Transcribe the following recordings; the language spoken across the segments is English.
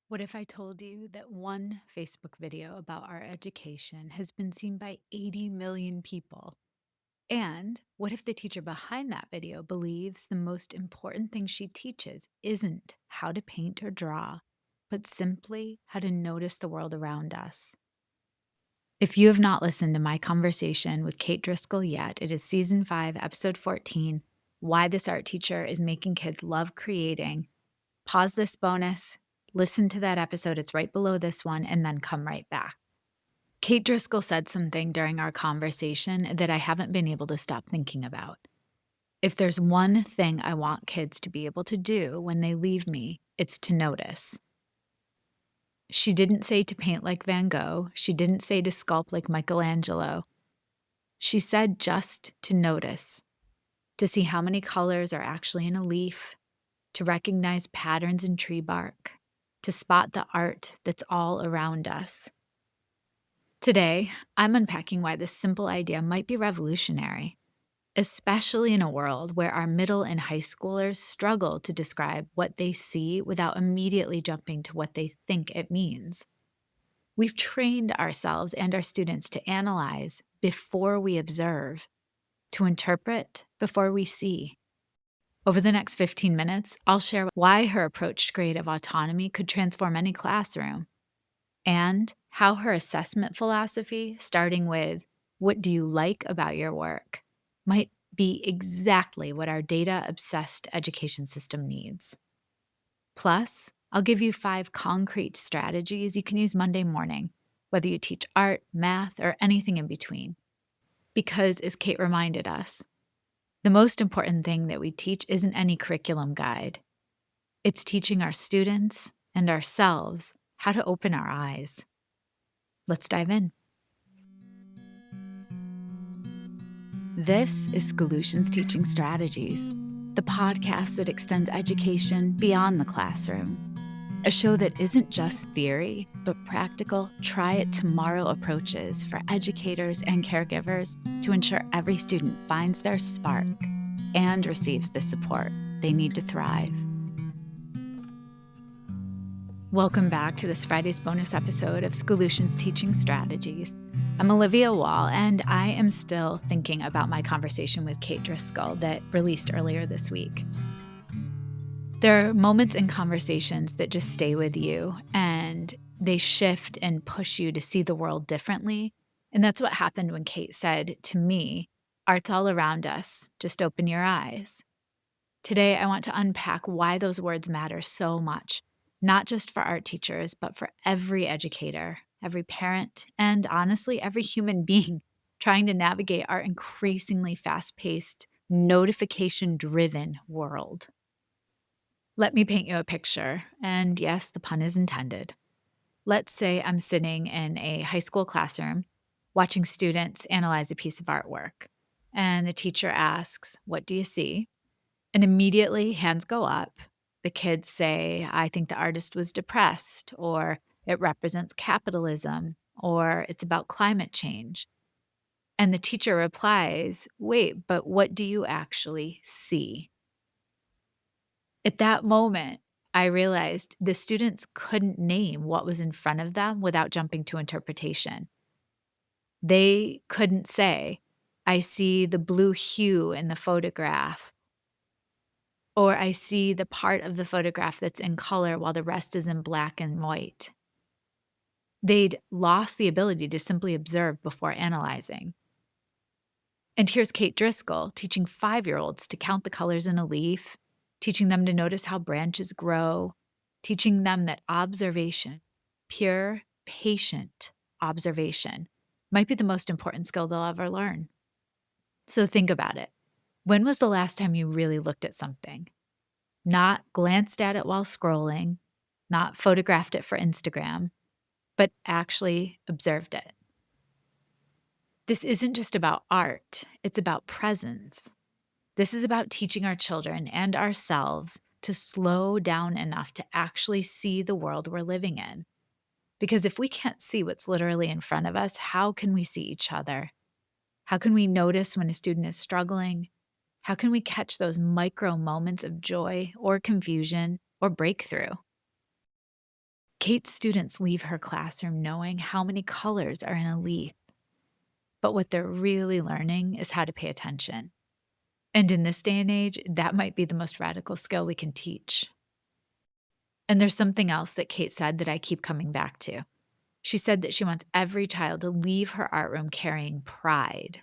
What if I told you that one Facebook video about our education has been seen by 80 million people? And what if the teacher behind that video believes the most important thing she teaches isn't how to paint or draw, but simply how to notice the world around us? If you have not listened to my conversation with Kate Driscoll yet, it is season 5, episode 14, Why This Art Teacher is Making Kids Love Creating. Pause this bonus, listen to that episode, it's right below this one, and then come right back. Kate Driscoll said something during our conversation that I haven't been able to stop thinking about. If there's one thing I want kids to be able to do when they leave me, it's to notice. She didn't say to paint like Van Gogh. She didn't say to sculpt like Michelangelo. She said just to notice, to see how many colors are actually in a leaf, to recognize patterns in tree bark, to spot the art that's all around us. Today, I'm unpacking why this simple idea might be revolutionary, especially in a world where our middle and high schoolers struggle to describe what they see without immediately jumping to what they think it means. We've trained ourselves and our students to analyze before we observe, to interpret before we see. Over the next 15 minutes, I'll share why her approach to creative autonomy could transform any classroom, and how her assessment philosophy, starting with "what do you like about your work," might be exactly what our data-obsessed education system needs. Plus, I'll give you 5 concrete strategies you can use Monday morning, whether you teach art, math, or anything in between. Because, as Kate reminded us, the most important thing that we teach isn't any curriculum guide. It's teaching our students and ourselves how to open our eyes. Let's dive in. This is Schoolutions Teaching Strategies, the podcast that extends education beyond the classroom. A show that isn't just theory, but practical, try-it-tomorrow approaches for educators and caregivers to ensure every student finds their spark and receives the support they need to thrive. Welcome back to this Friday's bonus episode of Schoolutions Teaching Strategies. I'm Olivia Wall, and I am still thinking about my conversation with Kate Driscoll that released earlier this week. There are moments in conversations that just stay with you, and they shift and push you to see the world differently. And that's what happened when Kate said to me, "Art's all around us, just open your eyes." Today, I want to unpack why those words matter so much, not just for art teachers, but for every educator, every parent, and honestly, every human being trying to navigate our increasingly fast-paced, notification-driven world. Let me paint you a picture, and yes, the pun is intended. Let's say I'm sitting in a high school classroom watching students analyze a piece of artwork, and the teacher asks, "What do you see?" And immediately hands go up. The kids say, "I think the artist was depressed," or "it represents capitalism," or "it's about climate change." And the teacher replies, "Wait, but what do you actually see?" At that moment, I realized the students couldn't name what was in front of them without jumping to interpretation. They couldn't say, "I see the blue hue in the photograph," or "I see the part of the photograph that's in color while the rest is in black and white." They'd lost the ability to simply observe before analyzing. And here's Kate Driscoll teaching 5-year-olds to count the colors in a leaf, teaching them to notice how branches grow, teaching them that observation, pure, patient observation, might be the most important skill they'll ever learn. So think about it. When was the last time you really looked at something? Not glanced at it while scrolling, not photographed it for Instagram, but actually observed it. This isn't just about art, it's about presence. This is about teaching our children and ourselves to slow down enough to actually see the world we're living in. Because if we can't see what's literally in front of us, how can we see each other? How can we notice when a student is struggling? How can we catch those micro moments of joy or confusion or breakthrough? Kate's students leave her classroom knowing how many colors are in a leaf, but what they're really learning is how to pay attention. And in this day and age, that might be the most radical skill we can teach. And there's something else that Kate said that I keep coming back to. She said that she wants every child to leave her art room carrying pride,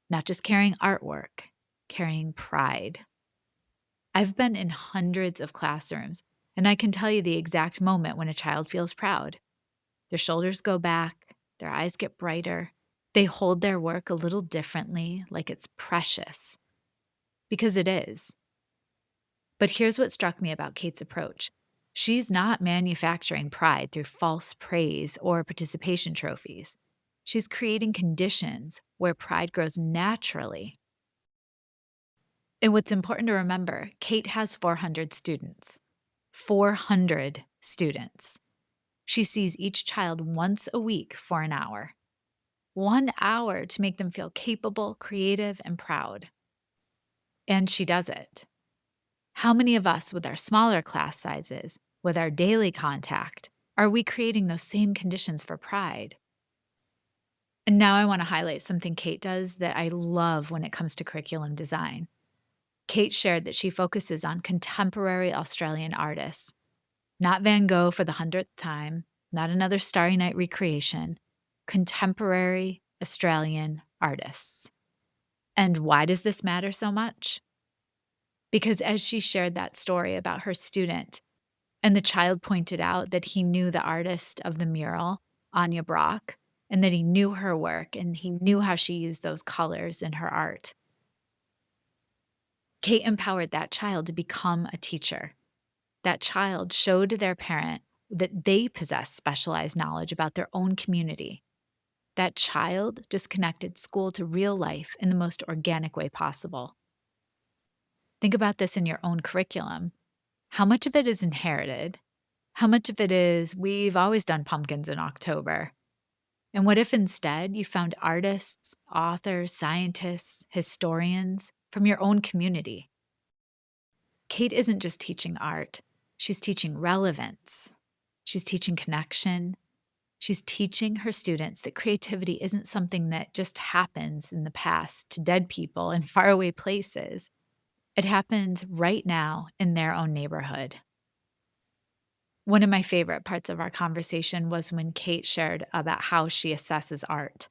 not just carrying artwork, carrying pride. I've been in hundreds of classrooms, and I can tell you the exact moment when a child feels proud. Their shoulders go back, their eyes get brighter, they hold their work a little differently, like it's precious. Because it is. But here's what struck me about Kate's approach. She's not manufacturing pride through false praise or participation trophies. She's creating conditions where pride grows naturally. And what's important to remember, Kate has 400 students. 400 students. She sees each child once a week for an hour. 1 hour to make them feel capable, creative, and proud. And she does it. How many of us, with our smaller class sizes, with our daily contact, are we creating those same conditions for pride? And now I want to highlight something Kate does that I love when it comes to curriculum design. Kate shared that she focuses on contemporary Australian artists, not Van Gogh for the 100th time, not another Starry Night recreation, contemporary Australian artists. And why does this matter so much? Because as she shared that story about her student, and the child pointed out that he knew the artist of the mural, Anya Brock, and that he knew her work and he knew how she used those colors in her art. Kate empowered that child to become a teacher. That child showed their parent that they possess specialized knowledge about their own community. That child just connected school to real life in the most organic way possible. Think about this in your own curriculum. How much of it is inherited? How much of it is, we've always done pumpkins in October? And what if instead you found artists, authors, scientists, historians from your own community? Kate isn't just teaching art, she's teaching relevance. She's teaching connection. She's teaching her students that creativity isn't something that just happens in the past to dead people in faraway places. It happens right now in their own neighborhood. One of my favorite parts of our conversation was when Kate shared about how she assesses art.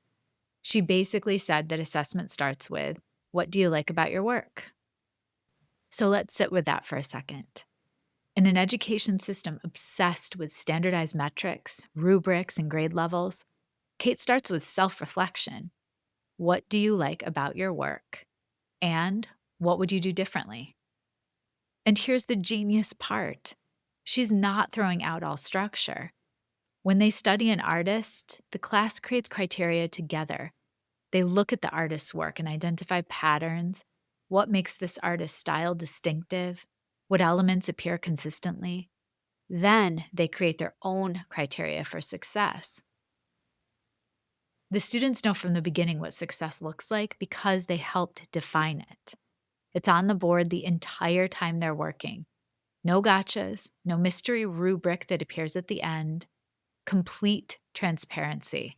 She basically said that assessment starts with, what do you like about your work? So let's sit with that for a second. In an education system obsessed with standardized metrics, rubrics, and grade levels, Kate starts with self-reflection. What do you like about your work? And what would you do differently? And here's the genius part. She's not throwing out all structure. When they study an artist, the class creates criteria together. They look at the artist's work and identify patterns. What makes this artist's style distinctive? What elements appear consistently? Then they create their own criteria for success. The students know from the beginning what success looks like because they helped define it. It's on the board the entire time they're working. No gotchas, no mystery rubric that appears at the end. Complete transparency.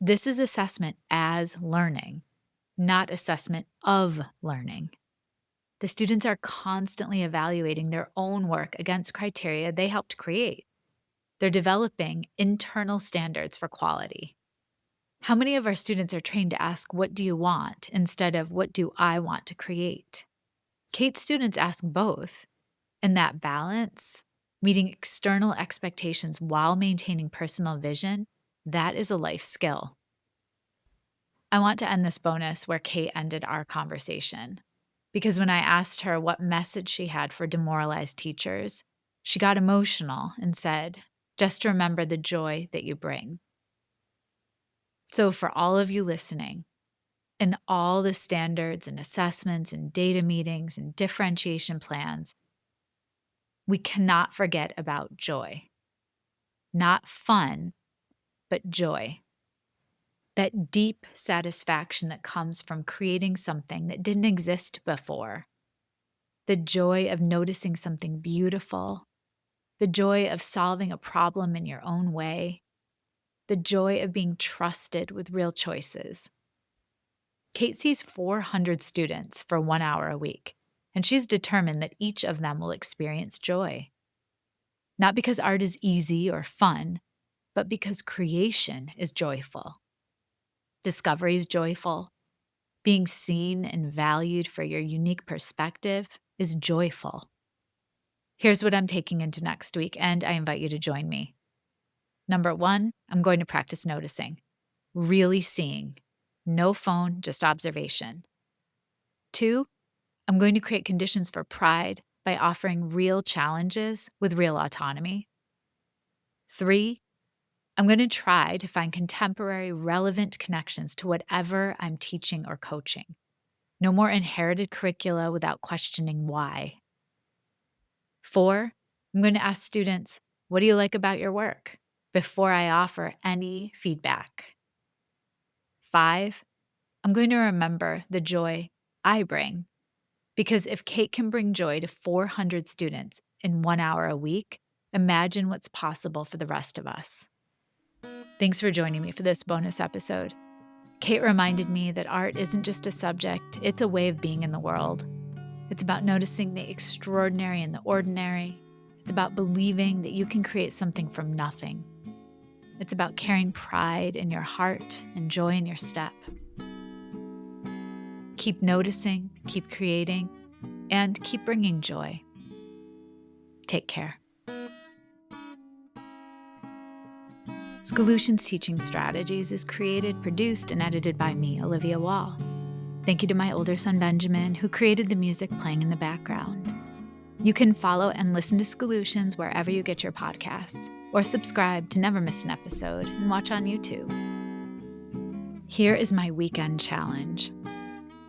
This is assessment as learning, not assessment of learning. The students are constantly evaluating their own work against criteria they helped create. They're developing internal standards for quality. How many of our students are trained to ask, what do you want, instead of what do I want to create? Kate's students ask both. And that balance, meeting external expectations while maintaining personal vision, that is a life skill. I want to end this bonus where Kate ended our conversation. Because when I asked her what message she had for demoralized teachers, she got emotional and said, just remember the joy that you bring. So for all of you listening, and all the standards and assessments and data meetings and differentiation plans, we cannot forget about joy. Not fun, but joy. That deep satisfaction that comes from creating something that didn't exist before. The joy of noticing something beautiful, the joy of solving a problem in your own way, the joy of being trusted with real choices. Kate sees 400 students for 1 hour a week, and she's determined that each of them will experience joy. Not because art is easy or fun, but because creation is joyful. Discovery is joyful. Being seen and valued for your unique perspective is joyful. Here's what I'm taking into next week, and I invite you to join me. Number 1, I'm going to practice noticing, really seeing. No phone, just observation. 2, I'm going to create conditions for pride by offering real challenges with real autonomy. 3, I'm going to try to find contemporary, relevant connections to whatever I'm teaching or coaching. No more inherited curricula without questioning why. 4, I'm going to ask students, what do you like about your work? Before I offer any feedback. 5, I'm going to remember the joy I bring. Because if Kate can bring joy to 400 students in 1 hour a week, imagine what's possible for the rest of us. Thanks for joining me for this bonus episode. Kate reminded me that art isn't just a subject, it's a way of being in the world. It's about noticing the extraordinary in the ordinary. It's about believing that you can create something from nothing. It's about carrying pride in your heart and joy in your step. Keep noticing, keep creating, and keep bringing joy. Take care. Schoolutions Teaching Strategies is created, produced, and edited by me, Olivia Wall. Thank you to my older son, Benjamin, who created the music playing in the background. You can follow and listen to Schoolutions wherever you get your podcasts, or subscribe to never miss an episode and watch on YouTube. Here is my weekend challenge.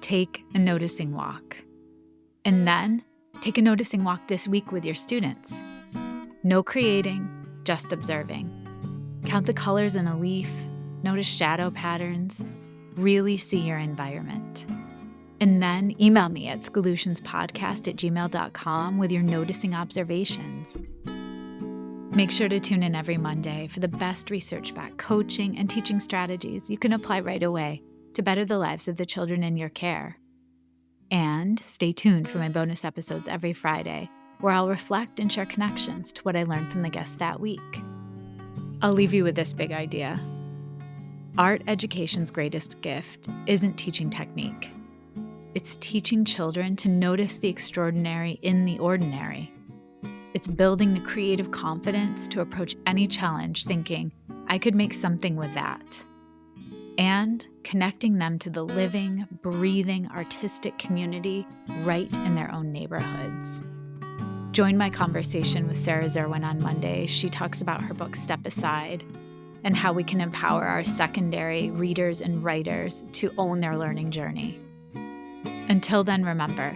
Take a noticing walk. And then take a noticing walk this week with your students. No creating, just observing. Count the colors in a leaf, notice shadow patterns, really see your environment. And then email me at schoolutionspodcast@gmail.com with your noticing observations. Make sure to tune in every Monday for the best research-backed coaching and teaching strategies you can apply right away to better the lives of the children in your care. And stay tuned for my bonus episodes every Friday, where I'll reflect and share connections to what I learned from the guests that week. I'll leave you with this big idea. Art education's greatest gift isn't teaching technique. It's teaching children to notice the extraordinary in the ordinary. It's building the creative confidence to approach any challenge thinking, I could make something with that. And connecting them to the living, breathing, artistic community right in their own neighborhoods. Join my conversation with Sarah Zerwin on Monday. She talks about her book, Step Aside, and how we can empower our secondary readers and writers to own their learning journey. Until then, remember,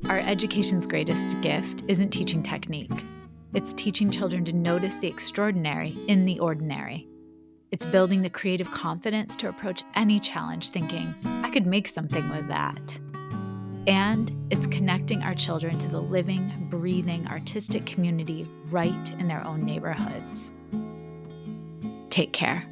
our education's greatest gift isn't teaching technique. It's teaching children to notice the extraordinary in the ordinary. It's building the creative confidence to approach any challenge thinking, I could make something with that. And it's connecting our children to the living, breathing, artistic community right in their own neighborhoods. Take care.